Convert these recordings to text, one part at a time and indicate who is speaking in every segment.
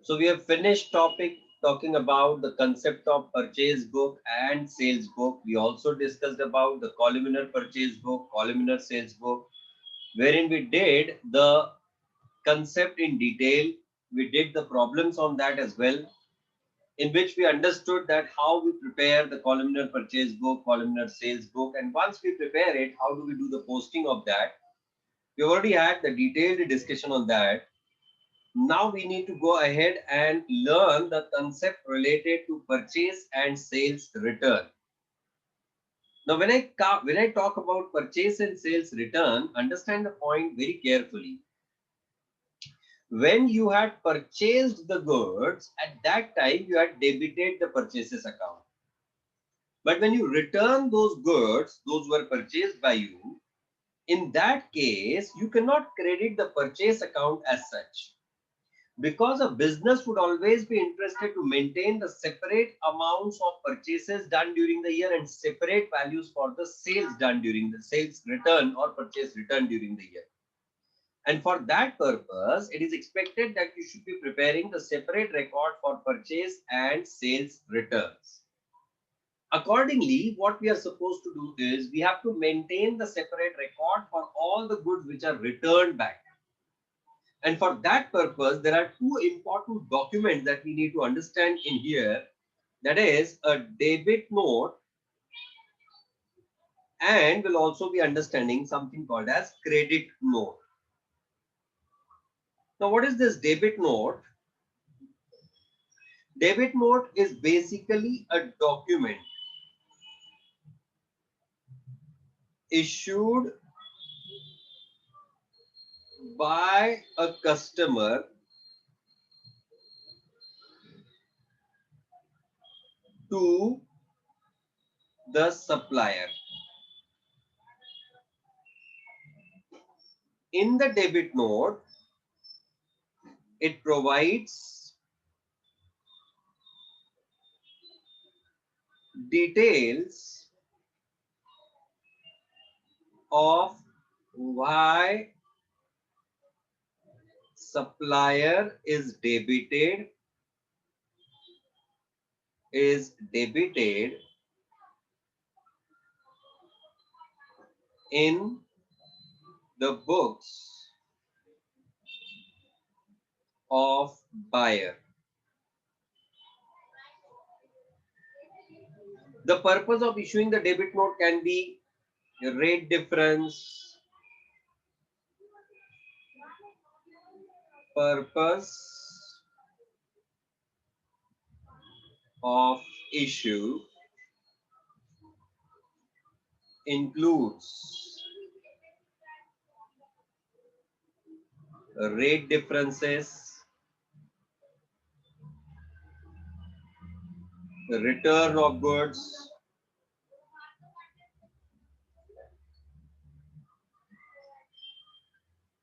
Speaker 1: So we have finished talking about the concept of purchase book and sales book. We also discussed about the columnar purchase book, columnar sales book, wherein we did the concept in detail. We did the problems on that as well, in which we understood that how we prepare the columnar purchase book, columnar sales book, and once we prepare it, how do we do the posting of that? We already had the detailed discussion on that. Now we need to go ahead and learn the concept related to purchase and sales return. Now, when I talk about purchase and sales return, understand the point very carefully. When you had purchased the goods, at that time you had debited the purchases account. But when you return those goods, those were purchased by you, in that case, you cannot credit the purchase account as such. Because a business would always be interested to maintain the separate amounts of purchases done during the year and separate values for the sales done during the sales return or purchase return during the year. And for that purpose, it is expected that you should be preparing the separate record for purchase and sales returns. Accordingly, what we are supposed to do is we have to maintain the separate record for all the goods which are returned back. And for that purpose, there are two important documents that we need to understand in here. That is a debit note, and we'll also be understanding something called as credit note. Now, what is this debit note? Debit note is basically a document issued by a customer to the supplier. In the debit note, it provides details of why supplier is debited in the books of buyer. The purpose of issuing the debit note can be rate difference, purpose of issue includes rate differences, return of goods,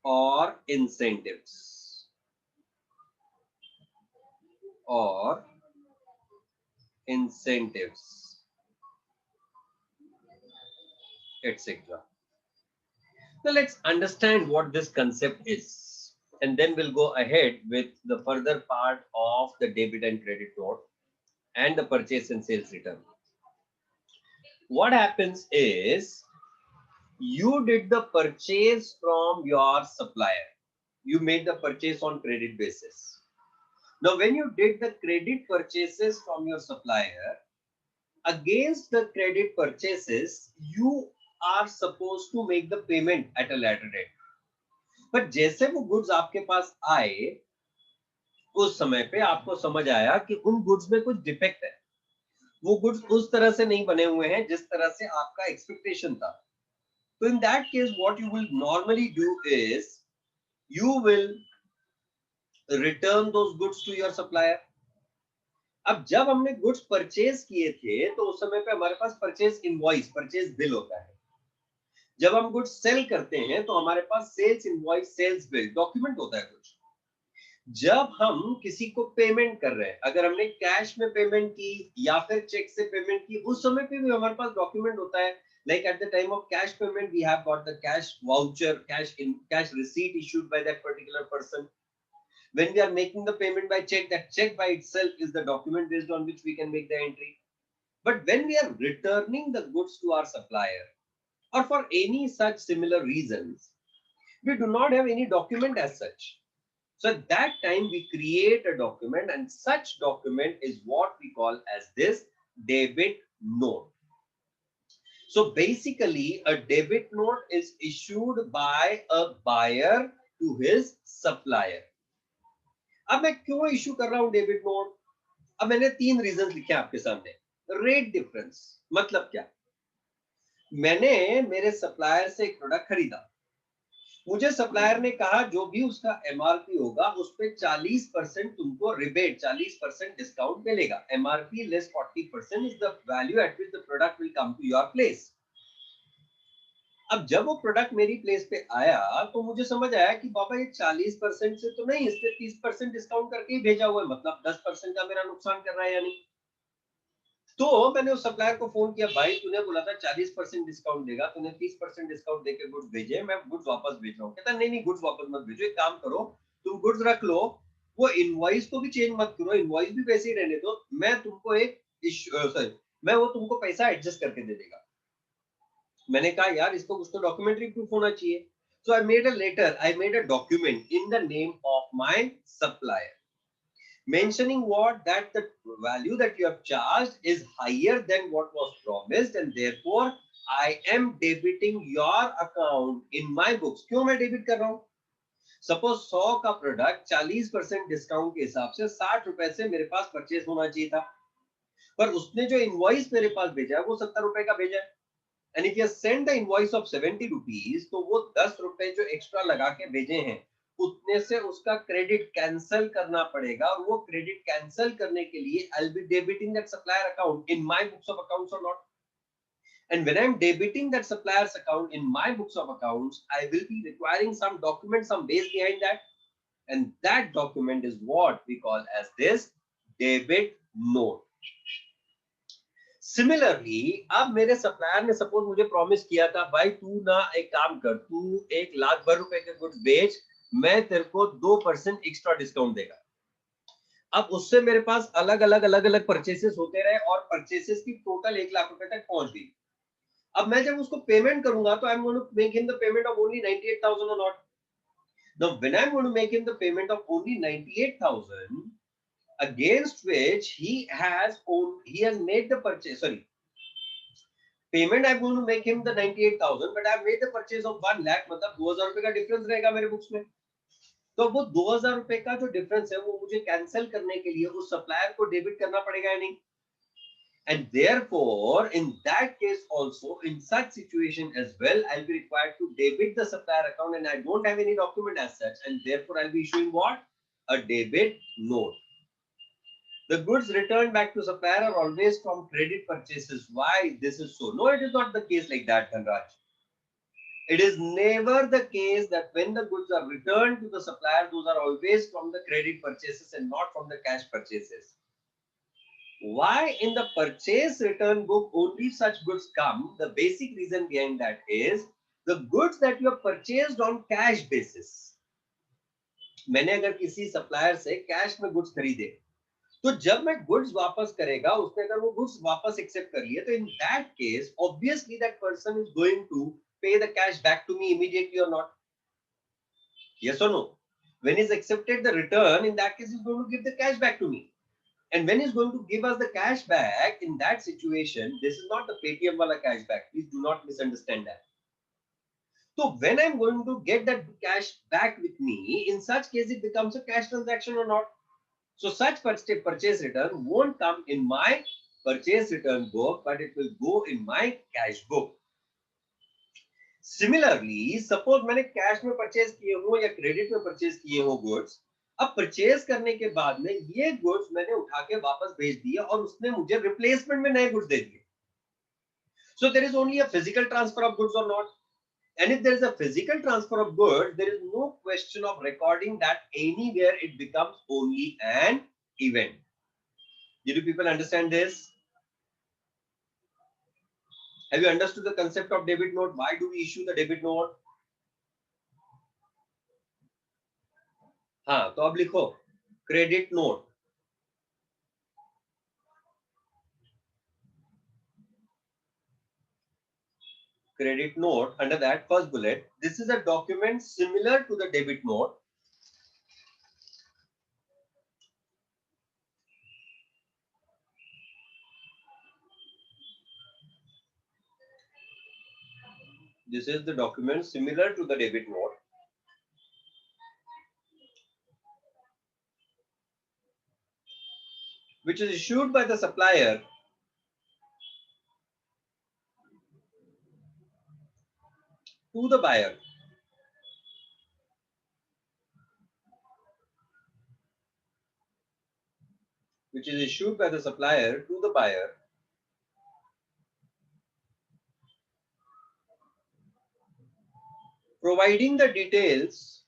Speaker 1: or incentives, or incentives, etc. Now let's understand what this concept is, and then we'll go ahead with the further part of the debit and credit note and the purchase and sales return. What happens is you did the purchase from your supplier. You made the purchase on credit basis. Now, when you did the credit purchases from your supplier, against the credit purchases, you are supposed to make the payment at a later date. पर जैसे वो goods आपके पास आए, उस समय पे आपको समझ आया कि उन गुड्स में कुछ डिफेक्ट है, वो गुड्स उस तरह से नहीं बने हुए हैं जिस तरह से आपका एक्सपेक्टेशन था. So in that case, what you will normally do is you will return those goods to your supplier. अब जब हमने गुड्स परचेज किए थे तो उस समय पे हमारे पास परचेज इनवॉइस, परचेज बिल होता है. जब हम गुड्स सेल करते हैं तो हमारे पास sales invoice, sales bill document होता है कुछ. जब हम किसी को पेमेंट कर रहे हैं, अगर हमने कैश में पेमेंट की या फिर चेक से पेमेंट की, उस समय पे भी हमारे पास डॉक्यूमेंट होता है. Like at the time of cash payment, we have got the cash voucher, cash receipt issued by that particular person. When we are making the payment by check, that check by itself is the document based on which we can make the entry. But when we are returning the goods to our supplier or for any such similar reasons, we do not have any document as such. So at that time, we create a document, and such document is what we call as this debit note. So basically, a debit note is issued by a buyer to his supplier. अब मैं क्यों issue कर रहा हूं debit note? अब मैंने 3 reasons लिखे आपके सामने. रेट डिफरेंस मतलब क्या? मैंने मेरे सप्लायर से एक प्रोडक्ट खरीदा. मुझे सप्लायर ने कहा जो भी उसका एमआरपी होगा उस पे 40% तुमको रिबेट, 40% डिस्काउंट मिलेगा. MRP less 40% is the value at which the product will come to your place. अब जब वो प्रोडक्ट मेरी प्लेस पे आया तो मुझे समझ आया कि बाबा ये 40% से तो नहीं, इससे 30% डिस्काउंट करके ही भेजा हुआ है, मतलब 10% का मेरा नुकसान कर रहा है या नहीं. तो मैंने उस सप्लायर को फोन किया, भाई तूने बोला था 40% डिस्काउंट देगा, तूने 30% डिस्काउंट देके गुड्स भेजे, मैं गुड्स वापस भेज रहा हूँ. कहता नहीं नहीं, गुड्स वापस मत भेजो, एक काम करो, तुम गुड्स रख लो, वो इनवॉइस को भी चेंज मत करो, इनवॉइस भी वैसे ही रहने दो, मैं तुमको एक सॉरी, मैं वो तुमको पैसा एडजस्ट करके दे देगा. मैंने कहा यार इसको कुछ तो डॉक्यूमेंट्री प्रूफ होना चाहिए. So I made a letter, I made a document in the name of my supplier, mentioning what that the value that you have charged is higher than what was promised, and therefore I am debiting your account in my books. क्यों मैं debit कर रहा हूं? Suppose 100 का product 40% discount के हिसाब से 60 रुपए से मेरे पास परचेस होना चाहिए था, पर उसने जो इनवॉइस मेरे पास भेजा है वो 70 रुपए का भेजा है. And if you send the invoice of 70 rupees, तो वो 10 रुपए जो एक्स्ट्रा लगा के भेजे हैं उतने से उसका क्रेडिट कैंसिल करना पड़ेगा, और वो क्रेडिट कैंसिल करने के लिए I will be debiting that supplier account in my books of accounts और not. And when I'm debiting that supplier's account in my books of accounts, I will be requiring some document, some base behind that, and that document is what we call as this debit note. Similarly अब मेरे supplier ने suppose मुझे promise किया था, भाई तू ना एक काम कर, तू 1 लाख भर रुपए के गुड्स बेच, मैं तेरे को 2% एक्स्ट्रा डिस्काउंट देगा. अब उससे मेरे पास अलग अलग परचेसेस होते रहे और परचेसेस की टोटल 1 लाख रुपए तक पहुंच गई. अब मैं जब उसको पेमेंट करूंगा तो I am going to make him the payment of only 98,000 और not. Now when I am going to make him the payment of only 98,000 against which he has made the purchase, sorry, payment I going to make him the 98,000, but I made the purchase of 1 lakh, मतलब 2,000 रुपए का difference रहेगा मेरे books में. तो वो 2,000 रुपए का जो डिफरेंस है वो मुझे कैंसिल करने के लिए उस सप्लायर को डेबिट करना पड़ेगा या नहीं. And therefore, in that case also, in such situation as well, I'll be required to debit the supplier account, and I don't have any document as such, and therefore I'll be issuing what? A debit note. The goods returned back to supplier are always from credit purchases. Why this is so? No, it is not the case like that, Dhanraj. It is never the case that when the goods are returned to the supplier, those are always from the credit purchases and not from the cash purchases. Why in the purchase return book only such goods come? The basic reason behind that is the goods that you have purchased on cash basis. मैंने अगर किसी supplier से cash में goods खरीदे, तो जब मैं goods वापस करेगा, उसने अगर वो गुड्स वापस एक्सेप्ट कर लिए, तो in that case obviously that person is going to pay the cash back to me immediately और नॉट. यस और no? When is accepted the return, in that case is going to give the cash back to me. And when he's going to give us the cash back, in that situation, this is not the Paytm wala cash back. Please do not misunderstand that. So when I'm going to get that cash back with me, in such case, it becomes a cash transaction or not. So such purchase return won't come in my purchase return book, but it will go in my cash book. Similarly, suppose मैंने cash में purchase किए हो या credit में purchase किए हो goods, अब purchase करने के बाद में ये गुड्स मैंने उठा के वापस भेज दिए और उसने मुझे रिप्लेसमेंट में नए गुड्स दे दिए. So there is only a physical transfer of goods or not? And if there is a physical transfer of goods, there is no question of recording that anywhere. It becomes only an event. Did you people understand this? Have you understood the concept of debit note? Why do we issue the debit note? हाँ, तो अब लिखो credit note. Credit note, under that first bullet, this is a document similar to the debit note. This is the document similar to the debit note, which is issued by the supplier to the buyer. Which is issued by the supplier to the buyer, providing the details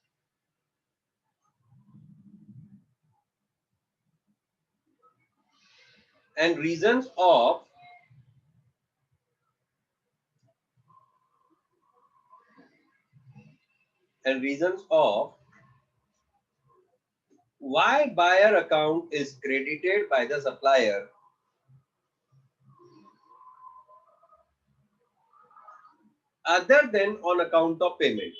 Speaker 1: and reasons of why buyer account is credited by the supplier other than on account of payment.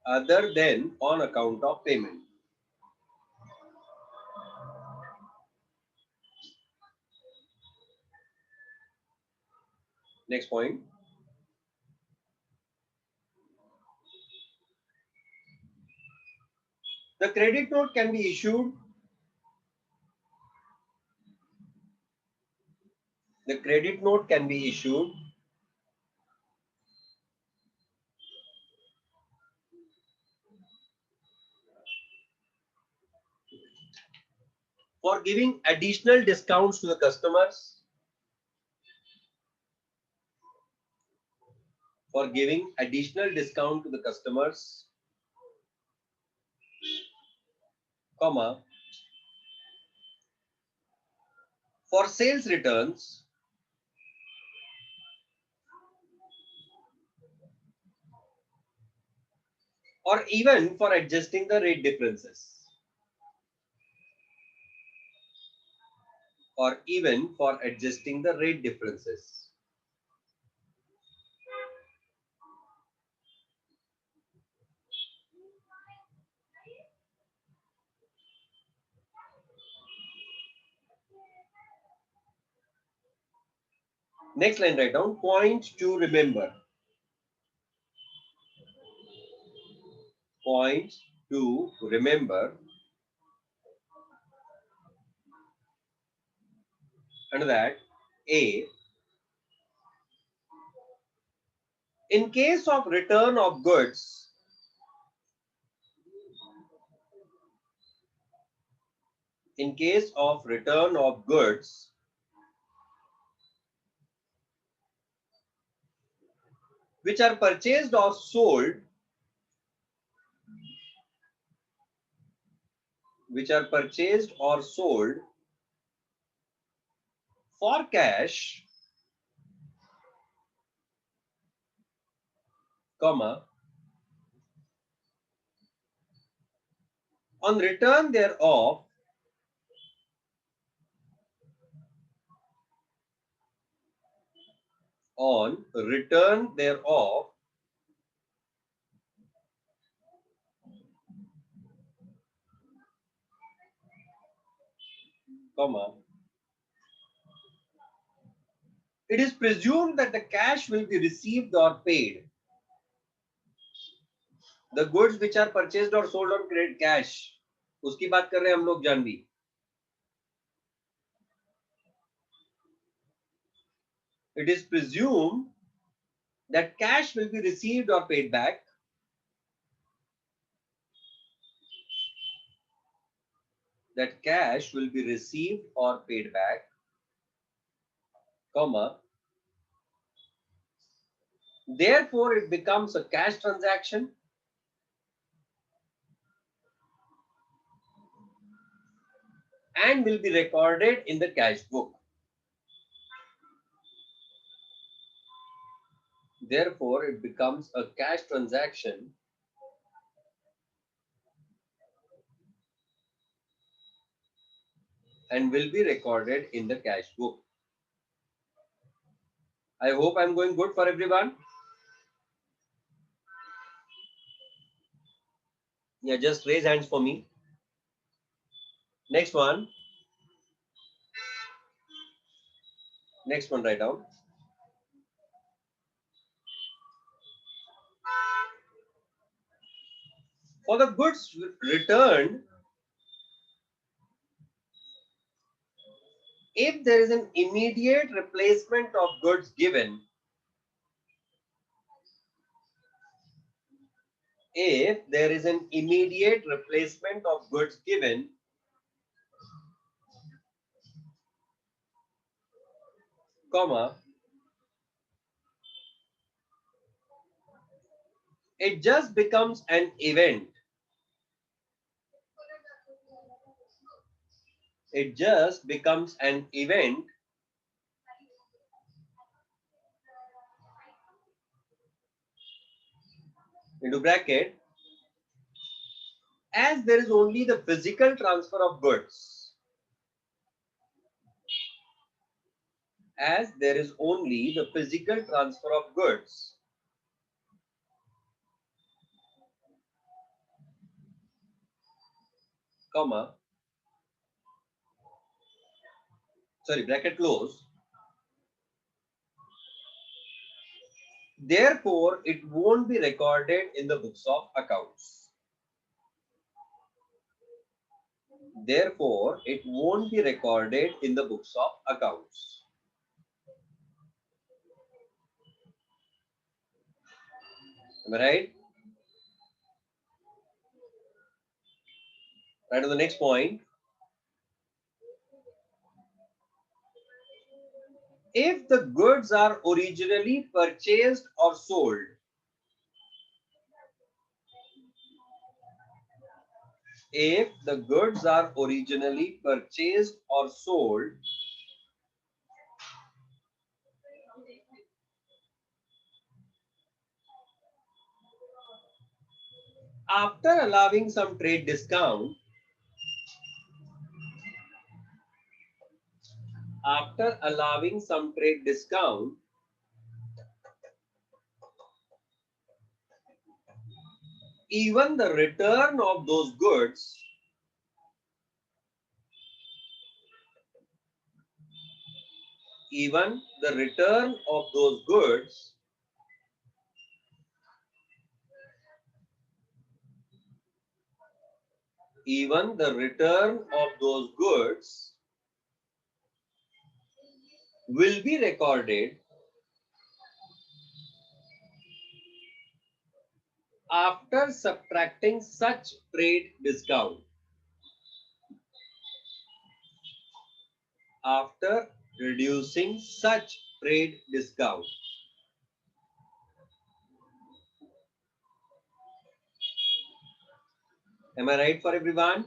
Speaker 1: Other than on account of payment. Next point. The credit note can be issued. The credit note can be issued for giving additional discounts to the customers. For giving additional discount to the customers, comma, for sales returns, or even for adjusting the rate differences. Or even for adjusting the rate differences. Next line, write down point to remember. Point to remember. Under that, A, in case of return of goods, in case of return of goods, which are purchased or sold, for cash, comma, on return thereof, comma, it is presumed that the cash will be received or paid. The goods which are purchased or sold on credit cash, उसकी बात कर रहे हैं हम लोग Janvi. It is presumed that cash will be received or paid back. That cash will be received or paid back, comma. Therefore, it becomes a cash transaction and will be recorded in the cash book. Therefore, it becomes a cash transaction and will be recorded in the cash book. I hope I'm going good for everyone. Yeah, just raise hands for me. Next one. Next one, write down. For the goods returned, if there is an immediate replacement of goods given, if there is an immediate replacement of goods given, comma, it just becomes an event. It just becomes an event into bracket as there is only the physical transfer of goods. As there is only the physical transfer of goods. Comma, sorry, bracket close. Therefore, it won't be recorded in the books of accounts. Therefore, it won't be recorded in the books of accounts. Am I right? Right on the next point. If the goods are originally purchased or sold, if the goods are originally purchased or sold, after allowing some trade discount, even the return of those goods even the return of those goods even the return of those goods will be recorded after subtracting such trade discount. After reducing such trade discount. Am I right for everyone?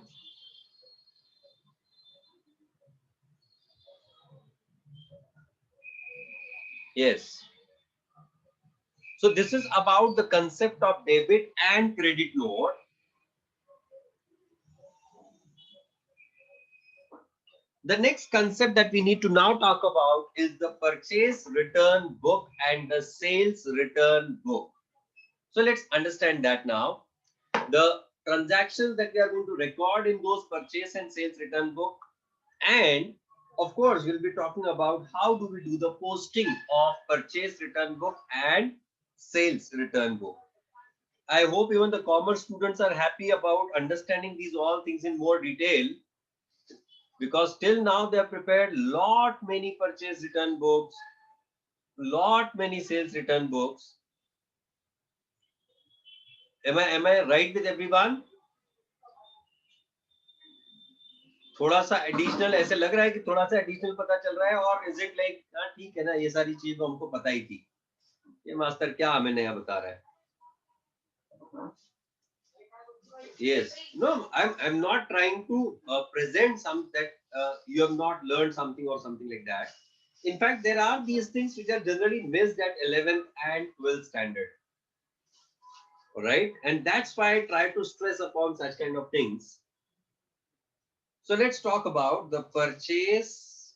Speaker 1: Yes. So this is about the concept of debit and credit note. The next concept that we need to now talk about is the purchase return book and the sales return book. So let's understand that now. The transactions that we are going to record in those purchase and sales return book, and of course we'll be talking about how do we do the posting of purchase return book and sales return book. I hope even the commerce students are happy about understanding these all things in more detail, because till now they have prepared lot many purchase return books, lot many sales return books. Am I right with everyone? थोड़ा सा additional ऐसे लग रहा है कि थोड़ा सा additional पता चल रहा है, और इज इट लाइक ठीक है ना, ये सारी चीज तो हमको पता ही थी, ये मास्टर क्या हमें नया बता रहा है? Yes, no, I'm not trying to present some that you have not learned something or something like that. In fact, there are these things which are generally missed at 11th and 12th standard. All right, and that's why I try to stress upon such kind of things. So let's talk about the purchase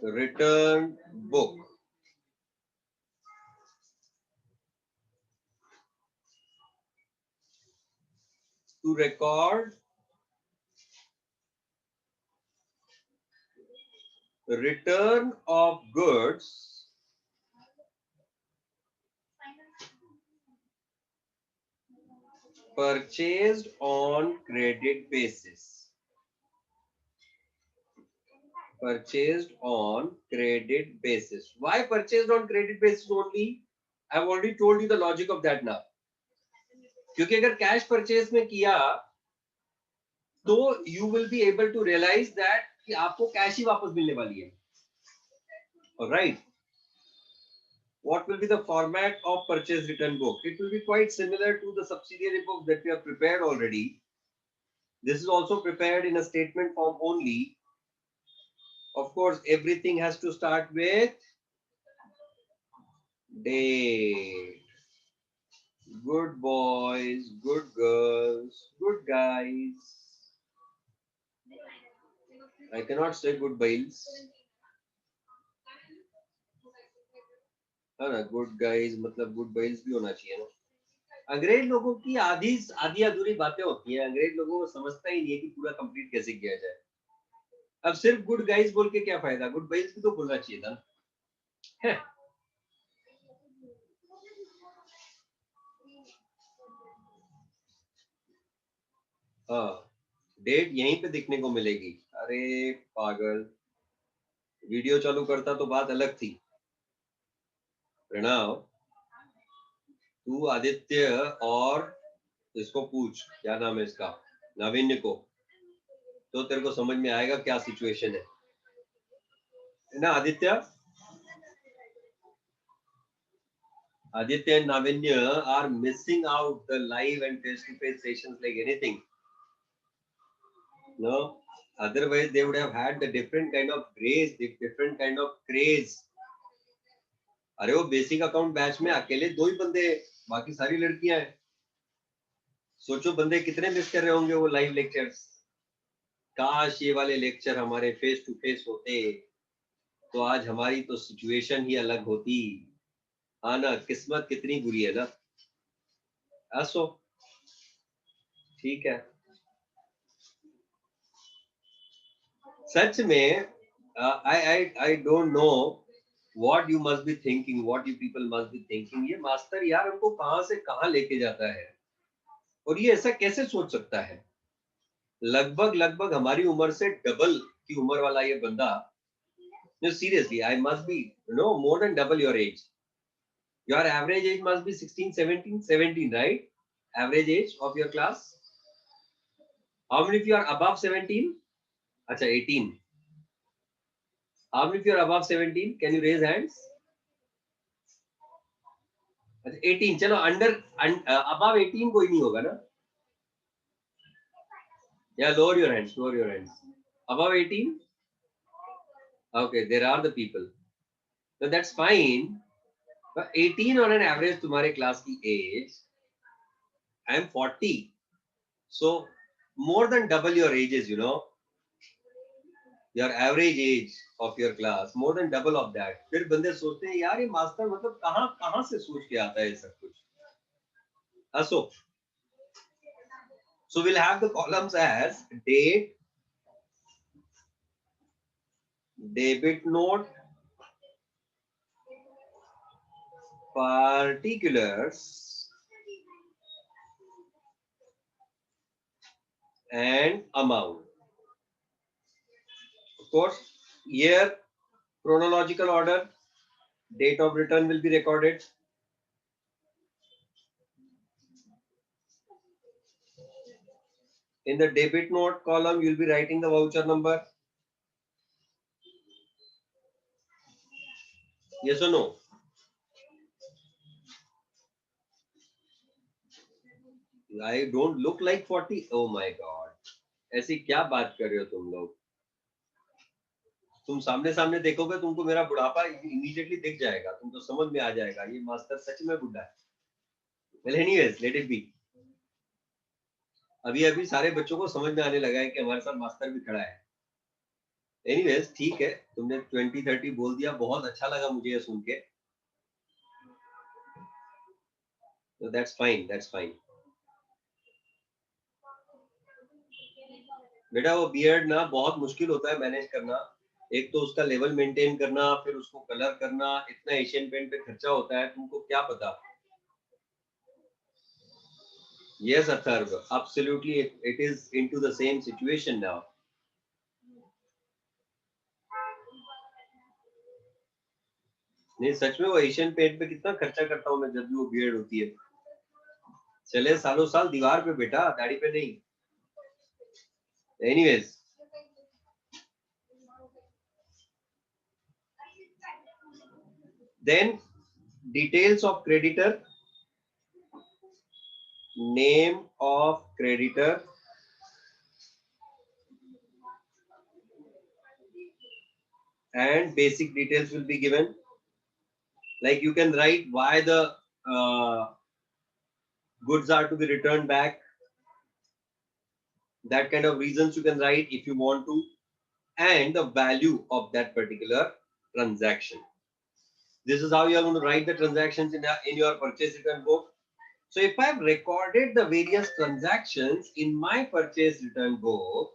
Speaker 1: return book. To record return of goods purchased on credit basis. Purchased on credit basis. Why purchased on credit basis only? I've already told you the logic of that now. क्योंकि अगर cash purchase में किया तो you will be able to realize that कि आपको cash ही वापस मिलने वाली है. Alright. What will be the format of purchase return book? It will be quite similar to the subsidiary book that we have prepared already. This is also prepared in a statement form only. Of course, everything has to start with date. Good boys, good girls, good guys. I cannot say good boys. है ना, good guys मतलब good boys भी होना चाहिए ना. अंग्रेज लोगों की आधी आधी अधूरी बातें होती हैं. अंग्रेज लोगों को समझता ही नहीं है कि पूरा कंप्लीट कैसे किया जाए. अब सिर्फ गुड गाइज बोल के क्या फायदा, गुड बॉयज भी तो बोलना चाहिए था है. हाँ, डेट यहीं पे दिखने को मिलेगी. अरे पागल, वीडियो चालू करता तो बात अलग थी. प्रणव, तू आदित्य और इसको पूछ, क्या नाम है इसका, नाविन्य को, तो तेरे को समझ में आएगा क्या सिचुएशन है ना. Aditya, Aditya and Navinya are missing out the live and face-to-face sessions like anything. No, otherwise they would have had the different kind of grace, the different kind of craze. अरे वो बेसिक अकाउंट बैच में अकेले दो ही बंदे, बाकी सारी लड़कियां हैं. सोचो बंदे कितने मिस कर रहे होंगे वो लाइव लेक्चर्स. काश ये वाले लेक्चर हमारे फेस टू फेस होते तो आज हमारी तो सिचुएशन ही अलग होती. हाँ ना, किस्मत कितनी बुरी है ना. असो ठीक है. सच में I don't know what you must be thinking, what you people must be thinking. ये मास्टर यार हमको कहाँ से कहाँ लेके जाता है और ये ऐसा कैसे सोच सकता है. लगभग लगभग हमारी उम्र से डबल की उम्र वाला ये बंदा. No, seriously, I must be, more than double your age. Your average age must be 16, 17, right? Average age of your class. How many of you are above 17? अच्छा 18. How many of you are above 17? Can you raise hands? 18. चलो under above 18 कोई नहीं होगा ना. Yeah, lower your hands. Lower your hands. Above 18? Okay, there are the people. So that's fine. But 18 on an average तुम्हारे class की age. I am 40. So more than double your ages, Your average age of your class, more than double of that. फिर बंदे सोचते हैं यार ये master मतलब कहाँ कहाँ से सोच के आता है ये सब कुछ. So we'll have the columns as date, debit note, particulars, and amount. Of course, year, chronological order, date of return will be recorded. In the debit note column, you'll be writing the voucher number. Yes or no? I don't look like 40. Oh my God. ऐसी क्या बात कर रहे हो तुम लोग. तुम सामने सामने देखोगे, तुमको मेरा बुढ़ापा इमीडिएटली दिख जाएगा, तुमको समझ में आ जाएगा ये मास्टर सच में बुढ़ा है। well anyways let it be। अभी अभी सारे बच्चों को समझ में आने लगा है कि हमारे साथ मास्टर भी खड़ा है। एनीवेज ठीक है, तुमने 2030 बोल दिया, बहुत अच्छा लगा मुझे ये सुन के। तो दैट्स फाइन, दैट्स फाइन। बेटा वो बियर्ड ना बहुत मुश्किल होता है मैनेज करना। एक तो उसका लेवल मेंटेन करना, फिर उसको कलर करना, इतना एशियन पेंट पे खर्चा होता है, तुमको क्या पता। Yes, Atharv, absolutely. It is into the same situation now. नहीं सच में वो एशियन पेंट पे कितना खर्चा करता हूँ मैं जब भी वो बियर्ड होती है। चले सालों साल दीवार पे बेटा, दाढ़ी पे नहीं। Anyways, then details of creditor, name of creditor, and basic details will be given. Like you can write why the goods are to be returned back. That kind of reasons you can write if you want to, and the value of that particular transaction. This is how you are going to write the transactions in your purchase return book. So if I've recorded the various transactions in my purchase return book,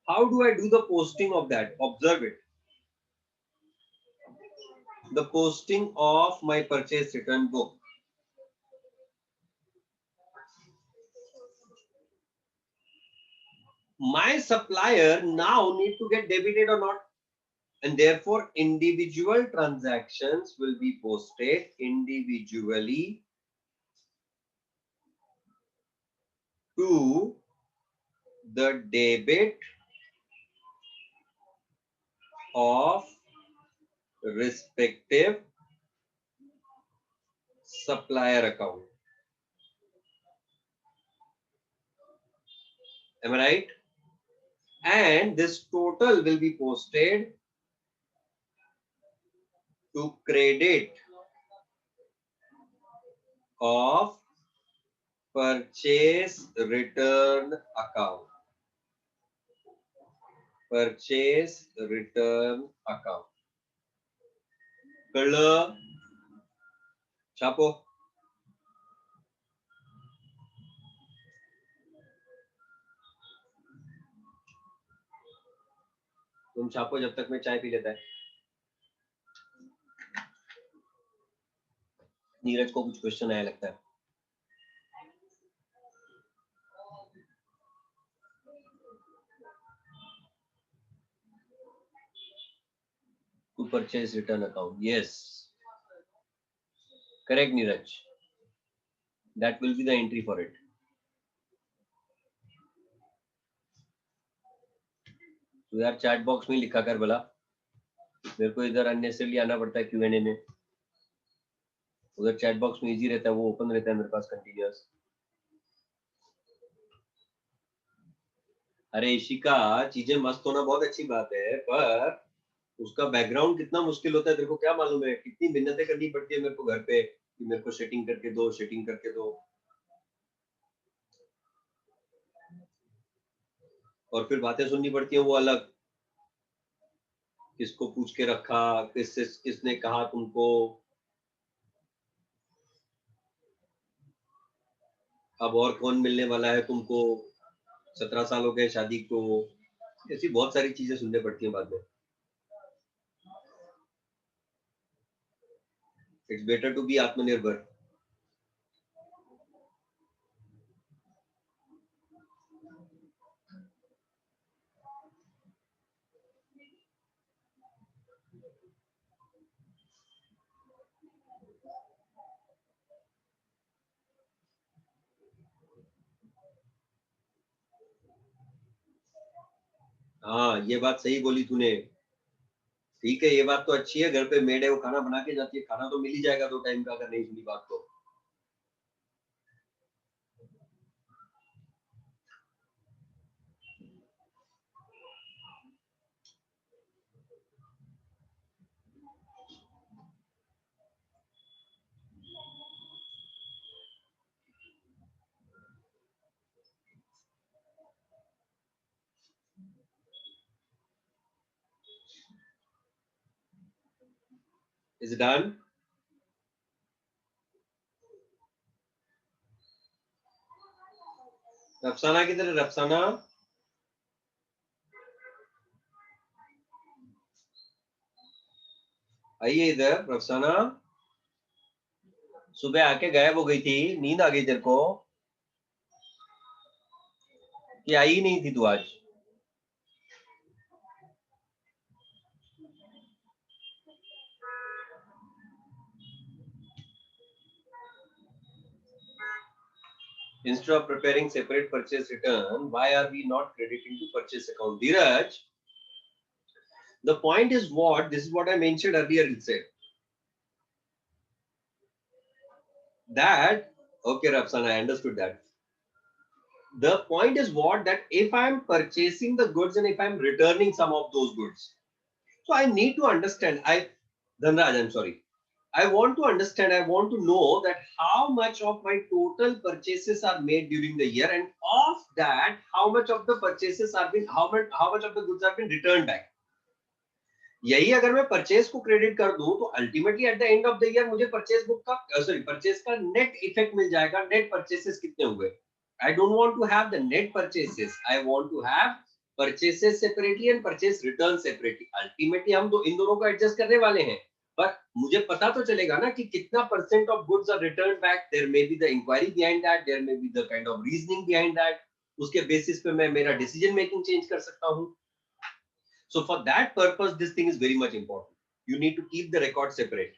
Speaker 1: how do I do the posting of that? Observe it. The posting of my purchase return book. My supplier now need to get debited or not, and therefore individual transactions will be posted individually to the debit of respective supplier account. Am I right? And this total will be posted to credit of purchase return account. Purchase return account. कळलं? छापो. तुम छापो जब तक मैं चाय P लेता है। नीरज को कुछ क्वेश्चन आया लगता है। To purchase return account. Yes. Correct, Neeraj. That will be the entry for it. तो यार चैट बॉक्स में लिखा कर बोला, मेरे को इधर अननेसेसरली आना पड़ता है Q&A में। उधर चैट बॉक्स में इजी रहता है, वो ओपन रहता है मेरे पास कंटिन्यूअस। अरे इशिका, चीजें मस्त होना बहुत अच्छी बात है, पर उसका बैकग्राउंड कितना मुश्किल होता है तेरे को क्या मालूम है? कितनी मिन्नतें करनी पड़ती है मेरे को घर पे कि मेरे को सेटिंग करके दो, सेटिंग करके दो, और फिर बातें सुननी पड़ती है वो अलग। किसको पूछ के रखा, किसने कहा तुमको, अब और कौन मिलने वाला है तुमको, 17 साल हो गए शादी को, ऐसी बहुत सारी चीजें सुनने पड़ती हैं बाद में। इट्स बेटर टू बी आत्मनिर्भर। हाँ ये बात सही बोली तूने। ठीक है, ये बात तो अच्छी है, घर पे मेड है वो खाना बना के जाती है, खाना तो मिल ही जाएगा 2 टाइम का, अगर नहीं सुनी बात तो। Is it done? रफसाना किधर है? रफसाना आइए इधर। रफसाना सुबह आके गायब हो गई थी, नींद आ गई तेरे को कि आई ही नहीं थी तू आज? Instead of preparing separate purchase return, why are we not crediting to purchase account? Dheeraj, the point is what? This is what I mentioned earlier itself. That, okay, Rafsan, I understood that. The point is what? That if I'm purchasing the goods and if I'm returning some of those goods, so I need to understand. Dhanraj, I'm sorry. I want to understand, I want to know that how much of my total purchases are made during the year, and of that, how much of the purchases are been, how much of the goods have been returned back. यही अगर मैं purchase को credit कर दूं तो ultimately at the end of the year मुझे purchase book का sorry purchase का नेट इफेक्ट मिल जाएगा, नेट परचेसेस कितने हुए. I don't want to have the net purchases, I want to have purchases separately and purchase return separately. Ultimately हम दो इन दोनों को एडजस्ट करने वाले हैं, पर मुझे पता तो चलेगा ना कि कितना percent of goods are return back. There may be the inquiry behind that, there may be the kind of reasoning behind that. उसके बेसिस पे मैं मेरा डिसीजन मेकिंग चेंज कर सकता हूं. So for that purpose, this thing is very much important. You need to keep the record separate.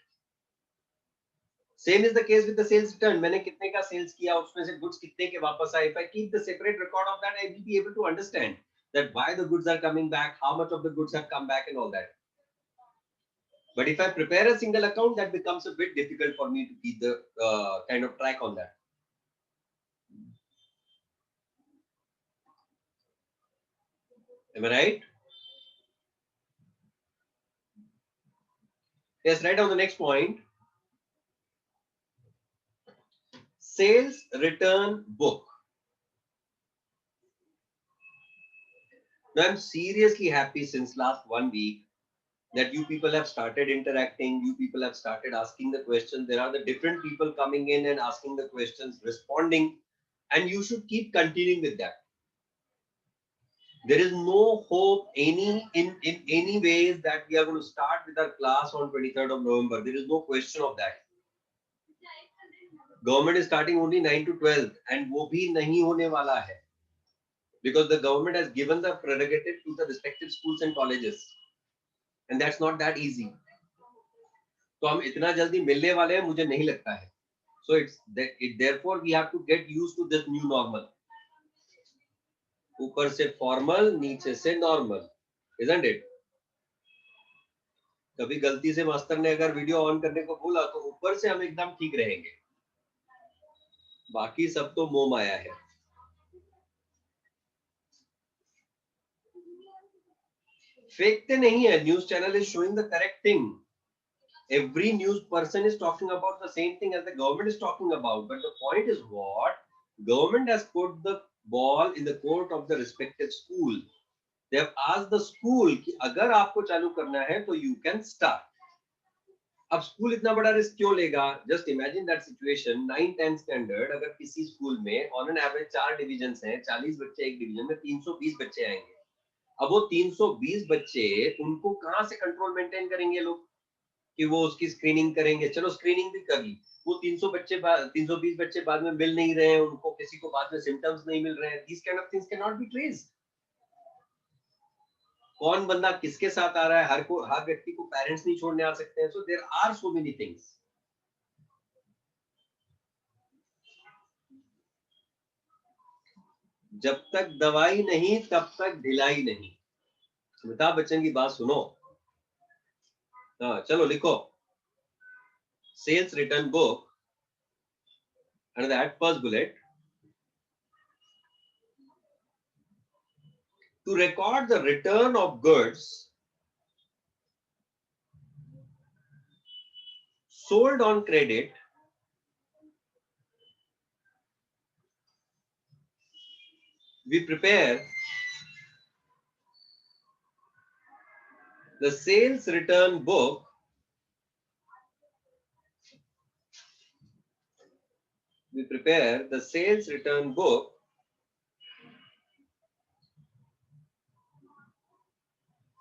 Speaker 1: Same is the case with the sales return. मैंने कितने का सेल्स किया, उसमें से गुड्स कितने के वापस आए. If I keep the separate record of that, I will be able to understand that why the goods are coming back, how much of the goods have come back, and all that. But if I prepare a single account, that becomes a bit difficult for me to keep the kind of track on that. Am I right? Yes, right on the next point. Sales return book. Now, I'm seriously happy since last 1 week that you people have started interacting, you people have started asking the questions. There are the different people coming in and asking the questions, responding, and you should keep continuing with that. There is no hope in any ways that we are going to start with our class on 23rd of November. There is no question of that. Government is starting only 9 to 12 and वो भी नहीं होने वाला है, because the government has given the prerogative to the respective schools and colleges, and that's not that easy. तो हम इतना जल्दी मिलने वाले हैं मुझे नहीं लगता है. So therefore we have to get used to this new normal. ऊपर से फॉर्मल, नीचे से नॉर्मल, isn't it? कभी गलती से मास्टर ने अगर वीडियो ऑन करने को बोला तो ऊपर से हम एकदम ठीक रहेंगे, बाकी सब तो मोह माया है. फेंकते नहीं है. News channel is showing the correct thing. Every news person is talking about the same thing as the government is talking about. But the point is what? Government has put the ball in the court of the respective school. They have asked the school कि अगर आपको चालू करना है तो you can start. अब school इतना बड़ा रिस्क क्यों लेगा? Just imagine that situation. 9-10 standard अगर किसी स्कूल में ऑन एन एवरेज 4 डिविजन्स हैं, 40 बच्चे एक डिवीजन में, 320 बच्चे आएंगे. अब वो 320 बच्चे, उनको कहां से कंट्रोल मेंटेन करेंगे लोग कि वो उसकी स्क्रीनिंग करेंगे? चलो स्क्रीनिंग भी कर ली, वो 320 बच्चे बाद में मिल नहीं रहे हैं, उनको किसी को बाद में सिम्टम्स नहीं मिल रहे हैं. These kind of things cannot be traced. कौन बंदा किसके साथ आ रहा है, हर व्यक्ति को पेरेंट्स नहीं छोड़ने आ सकते हैं. So there are so many things. जब तक दवाई नहीं तब तक ढिलाई नहीं. अमिताभ बच्चन की बात सुनो. हाँ चलो लिखो. Sales return book, and that first bullet, to record the return of goods sold on credit we prepare the sales return book we prepare the sales return book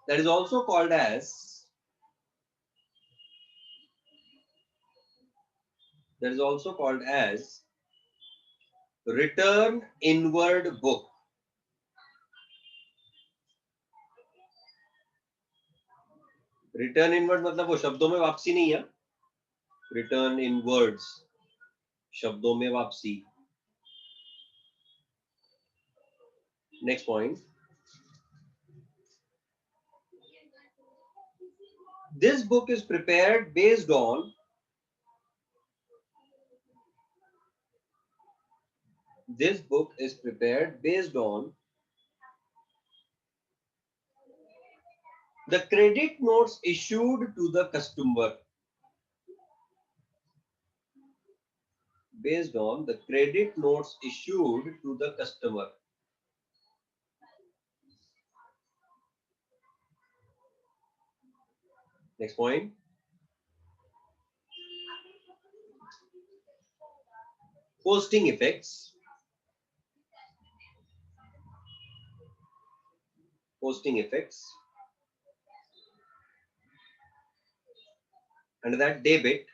Speaker 1: that is also called as return inward book. Return inward मतलब वो शब्दों में वापसी नहीं है, return inwards शब्दों में वापसी. Next point, this book is prepared based on the credit notes issued to the customer. Based on the credit notes issued to the customer. Next point. Posting effects. Under that, debit.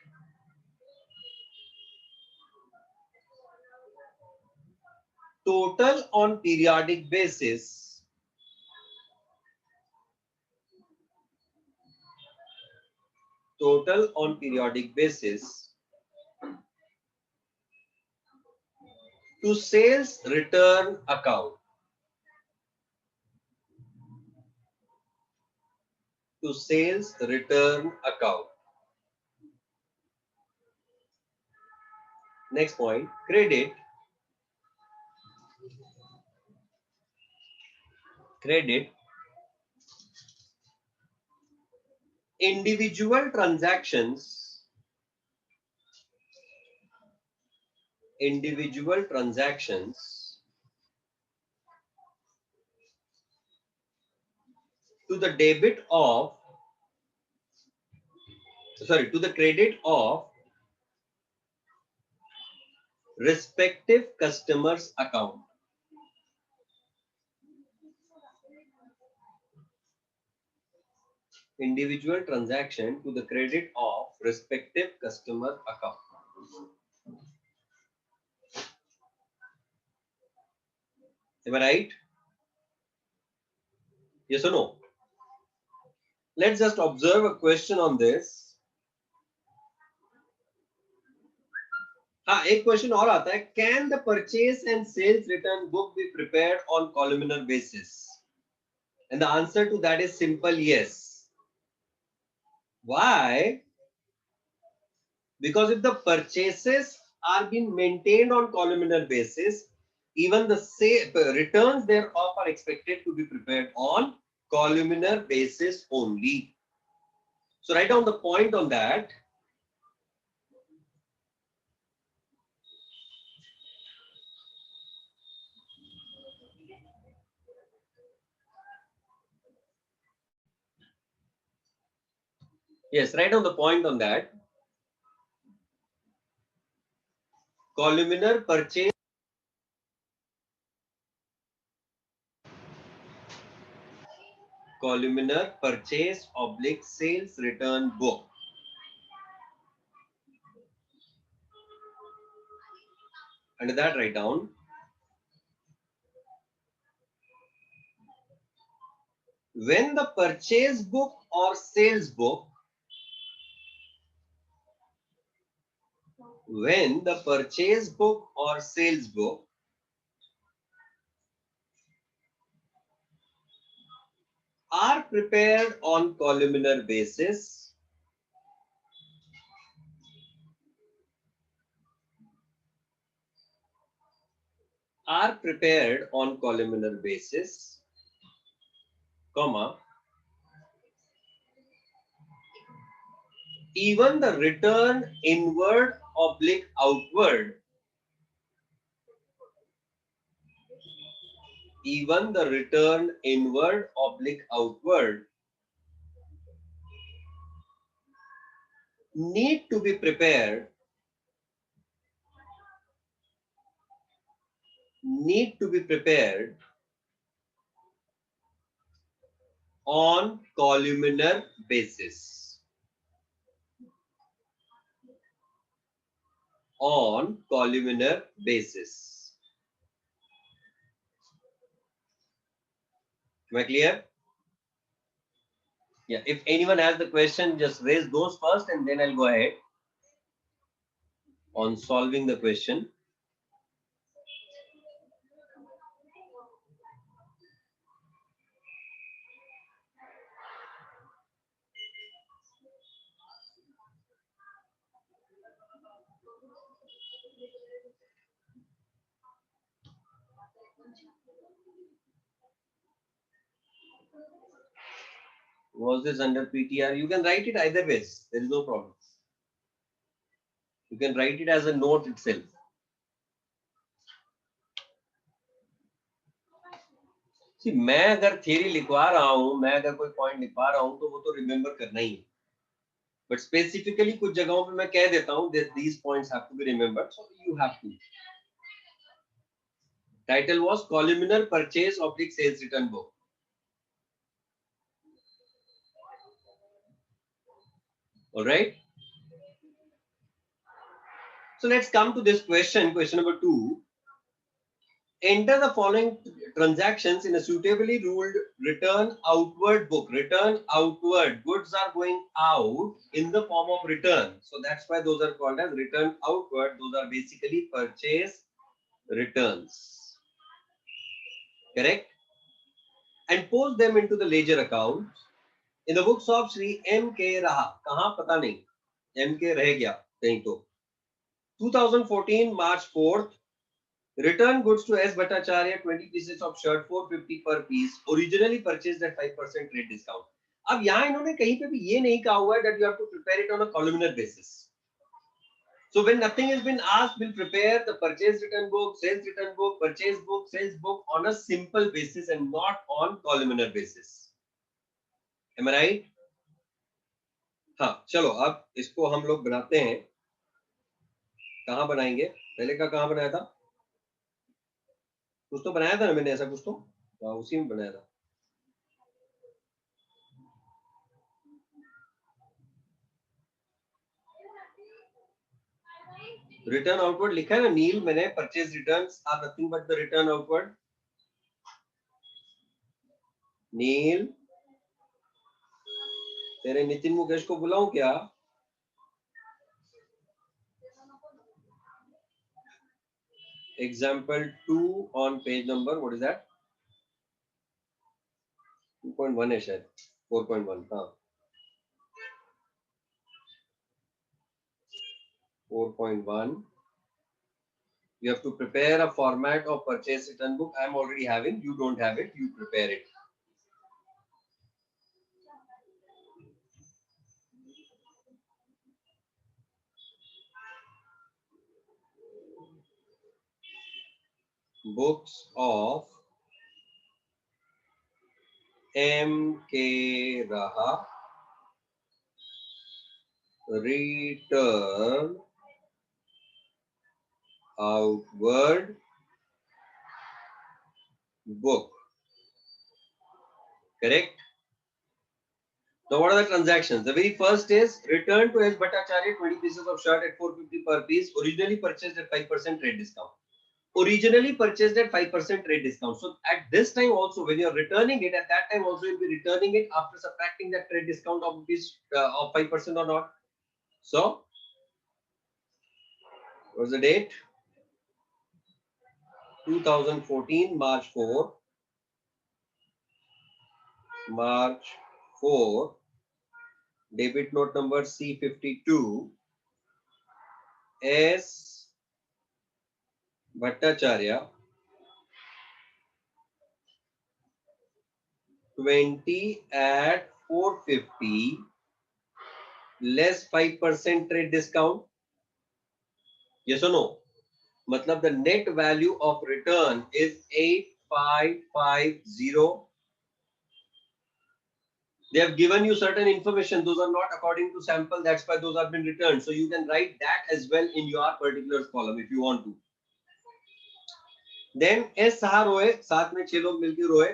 Speaker 1: Total on periodic basis. Total on periodic basis to sales return account. To sales return account. Next point, credit. Credit individual transactions to the debit of to the credit of respective customers account. Individual transaction to the credit of respective customer account. Am I right? Yes or no? Let's just observe a question on this. हाँ, एक question और आता है, can the purchase and sales return book be prepared on columnar basis? And the answer to that is simple yes. Why? Because if the purchases are being maintained on columnar basis, even the returns thereof are expected to be prepared on columnar basis only. So write down the point on that. Yes, write down the point on that. Columnar purchase oblique sales return book. Under that, write down when the purchase book or sales book are prepared on columnar basis, comma, even the return inward oblique outward, need to be prepared need to be prepared on columnar basis. On columnar basis. Am I clear? Yeah, if anyone has the question, just raise those first and then I'll go ahead on solving the question. Was this under PTR? You can write it either ways. There is no problem. You can write it as a note itself. See, मैं अगर theory लिखवा रहा हूँ, मैं अगर कोई point लिखवा रहा हूँ, तो वो तो remember करना ही है. But specifically कुछ जगहों पे मैं कह देता हूँ that these points have to be remembered, so you have to. Title was columnar purchase / sales return book. All right. So let's come to this question. Question number 2. Enter the following transactions in a suitably ruled return outward book. Return outward. Goods are going out in the form of return. So that's why those are called as return outward. Those are basically purchase returns. Correct? And post them into the ledger account. In the books of Sri M. K. Raha. कहाँ पता नहीं. M. K. रह गया कहीं तो. 2014 March 4th. Return goods to S. Bhattacharya, 20 pieces of shirt, 450 per piece, originally purchased at 5% trade discount. अब यहाँ इन्होंने कहीं पे भी ये नहीं कहा हुआ है that you have to prepare it on a columnar basis. So when nothing has been asked, we'll prepare the purchase return book, sales return book, purchase book, sales book on a simple basis and not on columnar basis. Am I right? हाँ, चलो अब इसको हम लोग बनाते हैं. कहाँ बनाएंगे? पहले का कहाँ बनाया था? कुछ तो बनाया था ना मैंने ऐसा कुछ तो. हाँ, उसी में बनाया था. रिटर्न आउटवर्ड लिखा है ना नील मैंने. Purchase returns are nothing but the return outward. Neel तेरे नितिन मुकेश को बुलाऊं क्या? Example 2 on page number what is that? 2.1 है शायद. 4.1. हाँ, 4.1. You have to prepare a format of purchase return book. I am already having. You don't have it. You prepare it. Books of M. K. Raha. Return outward book. Correct? Now, what are the transactions? The very first is return to S. Bhattacharya 20 pieces of shirt at 450 per piece, originally purchased at 5% trade discount. Originally purchased at 5% trade discount. So, at this time also, when you're returning it, at that time also you'll be returning it after subtracting that trade discount of 5% or not. So, what's the date? 2014 March 4. March 4. Debit note number C52. S. Bhattacharya 20 at 450 less 5% trade discount. Yes or no? मतलब the net value of return is 8550. They have given you certain information. Those are not according to sample. That's why those have been returned. So you can write that as well in your particulars column if you want to. Then एस सहा रोए, साथ में 6 लोग मिलकर रोए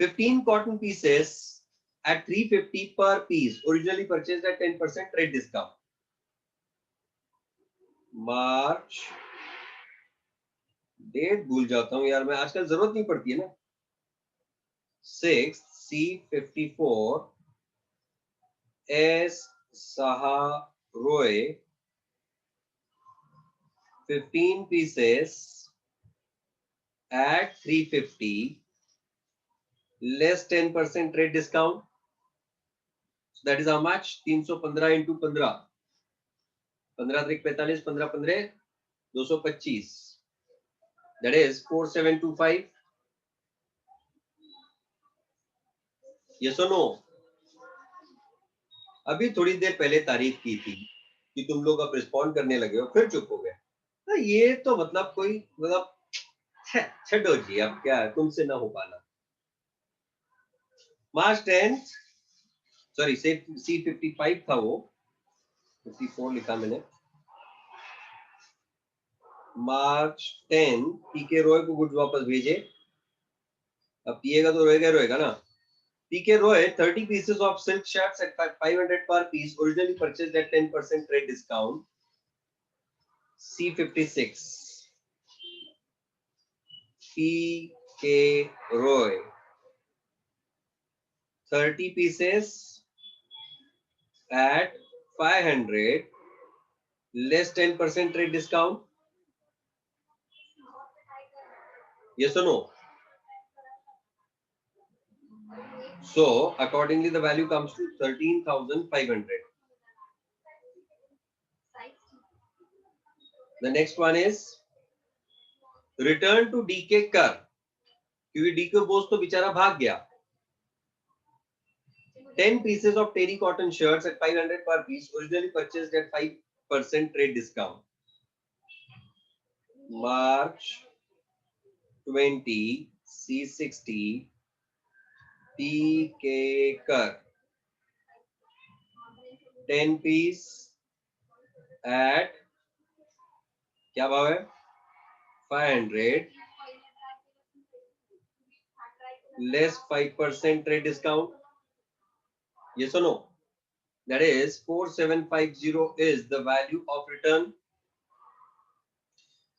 Speaker 1: 15 cotton pieces at 350 per piece, originally purchased at 10% trade discount. March, date भूल जाता हूं यार मैं, आजकल जरूरत नहीं पड़ती है ना. 6 C54 S सहा रोए 15 pieces at 350 less 10% trade discount. So that is how much? 315 into 15, 15 3 45, 15 15 225. That is 4725. Yes or no? अभी थोड़ी देर पहले तारीफ की थी कि तुम लोग अब रिस्पॉन्ड करने लगे हो, फिर चुप हो गए. ये तो मतलब कोई मतलब छो जी, अब क्या तुमसे ना हो पाना. मार्च 10, सॉरी C55 था वो, 54 लिखा मैंने. मार्च 10 पीके रॉय को गुड्स वापस भेजे. अब पिएगा तो रोएगा ना. पीके Roy 30 pieces of silk shirts at 500 per piece, originally purchased at 10% trade discount. C56 PK Roy 30 pieces at 500 less 10% trade discount. Yes or no? So accordingly the value comes to 13,500. The next one is return to DK कर, क्योंकि DK Bose तो बेचारा भाग गया. 10 pieces of terry cotton shirts at 500 per piece, originally purchased at 5% trade discount. March 20 C60 PK कर 10 piece at क्या भाव है? 500 less 5% trade discount. Yes or no? That is 4750 is the value of return.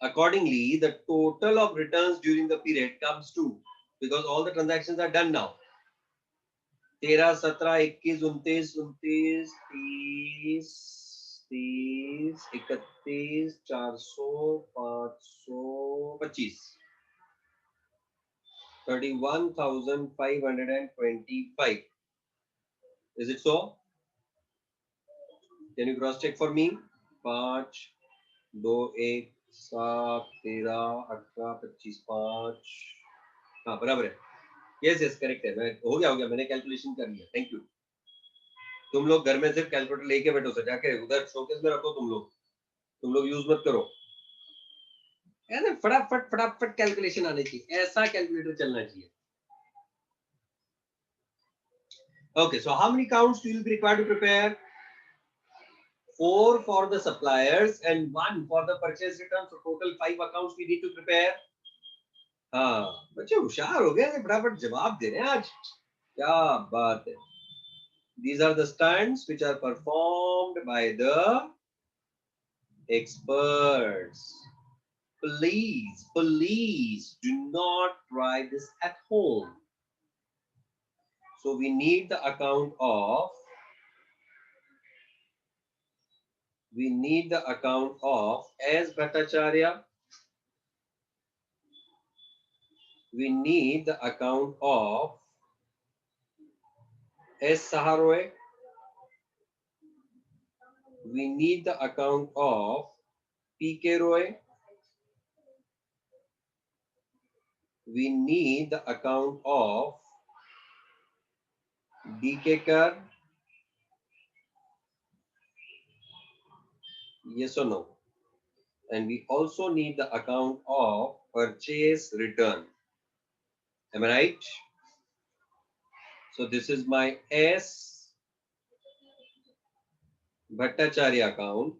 Speaker 1: Accordingly, the total of returns during the period comes to, because all the transactions are done now, 13, 17, 21, 29, 30, 30, 30, 31, 400, 525. 31,525. Is it so? Can you cross check for me? 5, 2, 1, 7, 13, 18, 25, 5. हाँ बराबर है. Yes yes correct है. मैं हो गया मैंने calculation कर लिया. Thank you. तुम लोग घर में सिर्फ कैलकुलेटर लेके बैठो, सजा के उधर शोकेस में रखो. तुम लोग यूज मत करो. ऐसे फटाफट कैलकुलेशन आनी चाहिए. ऐसा कैलकुलेटर चलना चाहिए. Okay, so how many counts do you be required to prepare? 4 for the suppliers and 1 for the purchase return. So total 5 accounts we need to prepare. हाँ बच्चे होशियार हो गए, फटाफट जवाब दे रहे हैं आज. क्या बात है. These are the stunts which are performed by the experts. Please do not try this at home. So we need the account of S. Bhattacharya. We need the account of S. Saharoy. We need the account of P.K. Roy. We need the account of D.K. Kar. Yes or no? And we also need the account of purchase return. Am I right? So this is my S. Bhattacharya account.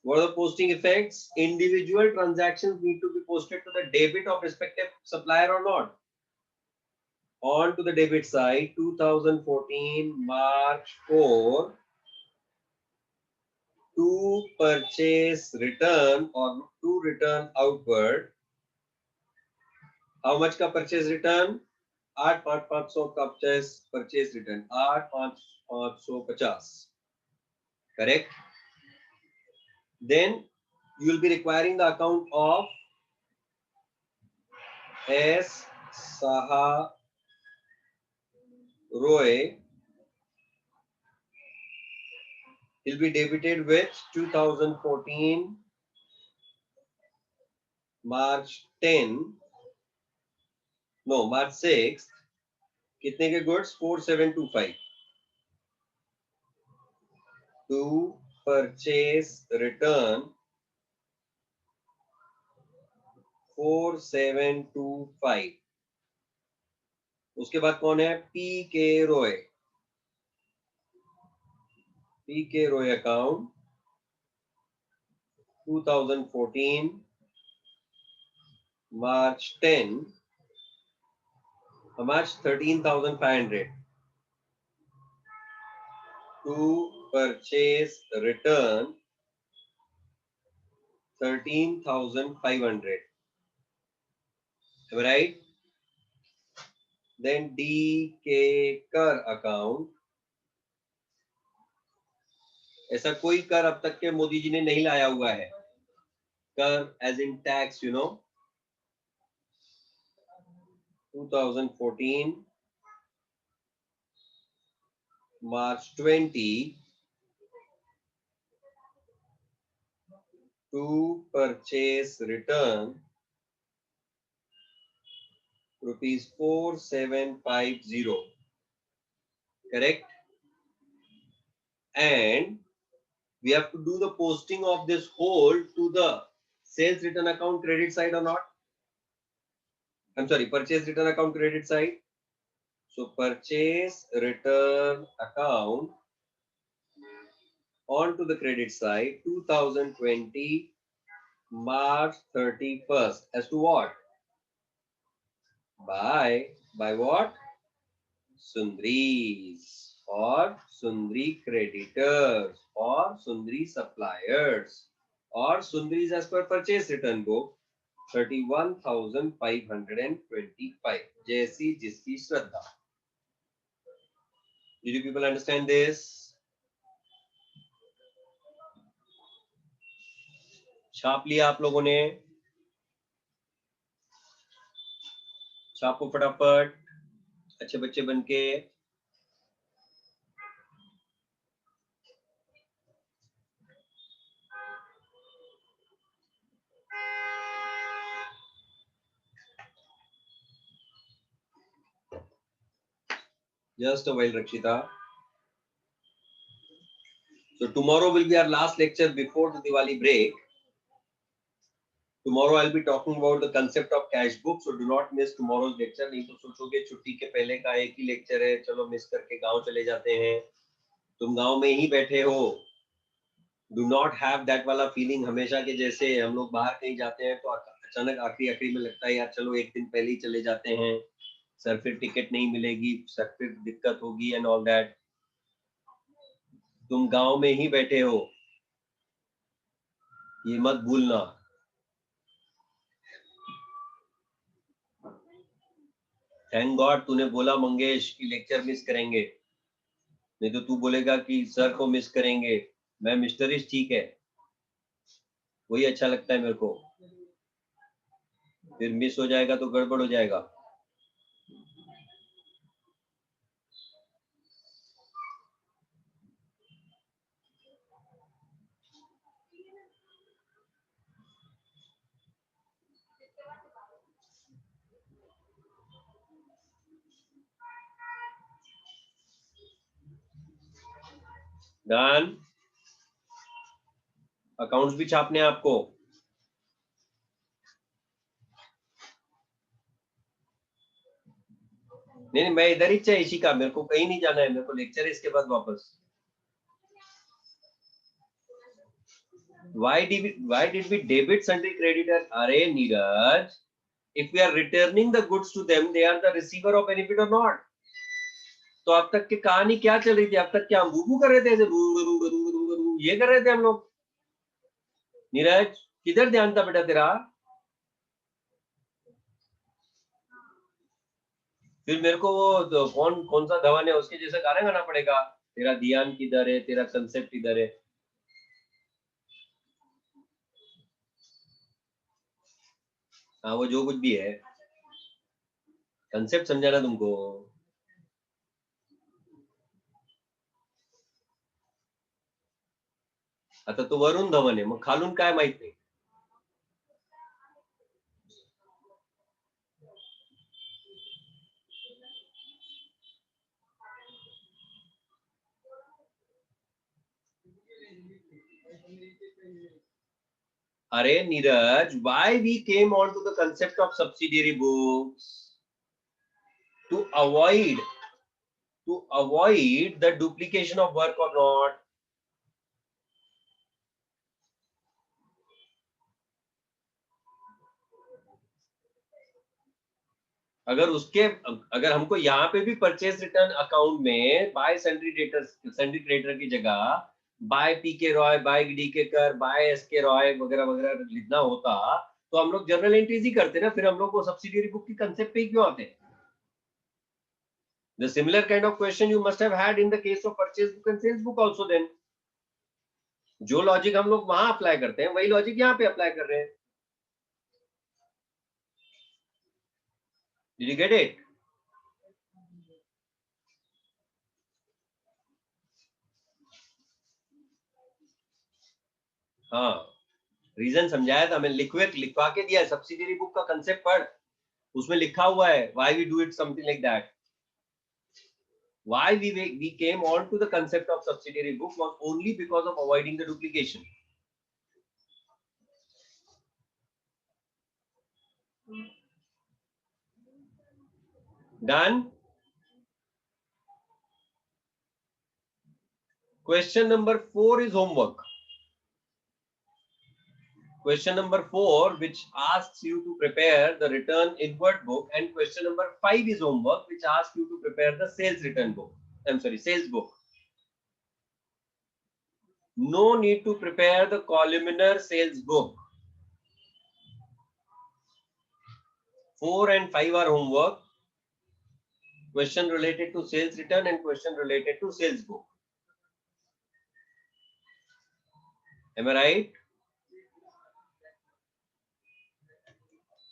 Speaker 1: What are the posting effects? Individual transactions need to be posted to the debit of respective supplier or not. On to the debit side, 2014 March 4 to purchase return or to return outward. How much का purchase return? 8,500 का purchase return. 8,550. Correct? Then you will be requiring the account of S. Saha Roy. He'll be debited with 2014 March 10. No, March 6. कितने के goods? 4725. To purchase return 4725. उसके बाद कौन है? P के Roy. P के Roy account 2014 March 10. How much? 13,500 to purchase return 13,500. Am I right? Then DK कर account. ऐसा कोई कर अब तक के मोदी जी ने नहीं लाया हुआ है. कर as in tax, you know. 2014 March 20 to purchase return rupees 4750. Correct? And we have to do the posting of this whole to the sales return account credit side or not? I'm sorry, purchase return account credit side. So purchase return account onto the credit side 2020 March 31st. As to what? By what? Sundris or Sundri creditors or Sundri suppliers or Sundris as per purchase return book 31,525. जैसी जिसकी श्रद्धा. Did you people understand this? छाप लिया आप लोगों ने? छापो फटाफट, अच्छे बच्चे बनके. Just a while, Rakshita. So tomorrow will be our last lecture before the Diwali break. Tomorrow I'll be talking about the concept of cash book. So do not miss tomorrow's lecture. नहीं तो सोचोगे छुट्टी के पहले का एक ही lecture है, चलो मिस करके गांव चले जाते हैं. तुम गांव में ही बैठे हो. Do not have that वाला फीलिंग हमेशा के जैसे हम लोग बाहर कहीं जाते हैं तो अचानक आखिरी में लगता है यार चलो एक दिन पहले ही चले जाते हैं, सर फिर टिकट नहीं मिलेगी, सर फिर दिक्कत होगी एंड ऑल दैट. तुम गांव में ही बैठे हो, ये मत भूलना. थैंक गॉड तूने बोला मंगेश कि लेक्चर मिस करेंगे, नहीं तो तू बोलेगा कि सर को मिस करेंगे. मैं मिस्टरिश ठीक है, वही अच्छा लगता है मेरे को. फिर मिस हो जाएगा तो गड़बड़ हो जाएगा. डन. अकाउंट्स भी छापने हैं आपको. नहीं मैं इधर ही चाहिए इसी का, मेरे को कहीं नहीं जाना है, मेरे को लेक्चर है इसके बाद वापस. Why did we debit sundry creditor? Arey Neeraj, if we are returning the goods to them, they are the receiver of benefit or not? तो अब तक की कहानी क्या चल रही थी? अब तक क्या हम बूबू कर रहे थे? ये कर रहे थे हम लोग? नीरज, किधर ध्यान था बेटा तेरा? फिर मेरे को वो कौन कौन सा धवन है उसके जैसा गाना गाना पड़ेगा? तेरा ध्यान किधर है? तेरा कंसेप्ट किधर है? हाँ, वो जो कुछ भी है, कंसेप्ट समझाना तुमको. आता तो वरुण धवन आहे, मग खालून काय माहित नाही. अरे Neeraj, why we came on to the concept of subsidiary books? To avoid the duplication of work or not? अगर हमको यहाँ पे भी परचेज रिटर्न अकाउंट में बाय सन्ड्री क्रेडिटर की जगह बाय पी के रॉय, बाय डी के कर, बाय एस के रॉय वगैरह वगैरह लिखना होता, तो हम लोग जर्नल एंट्रीज ही करते ना. फिर हम लोग को सब्सिडियरी बुक की कंसेप्ट पे ही क्यों आते? The similar kind of question you must have had in the case of purchase book and sales book also then. जो लॉजिक हम लोग वहां अप्लाई करते हैं, वही लॉजिक यहाँ पे अप्लाई कर रहे हैं. Did you get it? हाँ, रीजन समझाया था मैं, लिखवा के दिया. सब्सिडियरी बुक का कंसेप्ट पढ़, उसमें लिखा हुआ है why we do it something like that. Why we came on to the concept of subsidiary book was only because of avoiding the duplication. Done. Question number 4 is homework. Question number 4, which asks you to prepare the return inward book, and question number 5 is homework, which asks you to prepare the sales return book. I'm sorry, sales book. No need to prepare the columnar sales book. 4 and 5 are homework. Question related to sales return and question related to sales book. Am I right?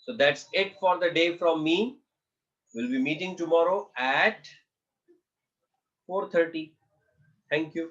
Speaker 1: So that's it for the day from me. We'll be meeting tomorrow at 4:30. Thank you.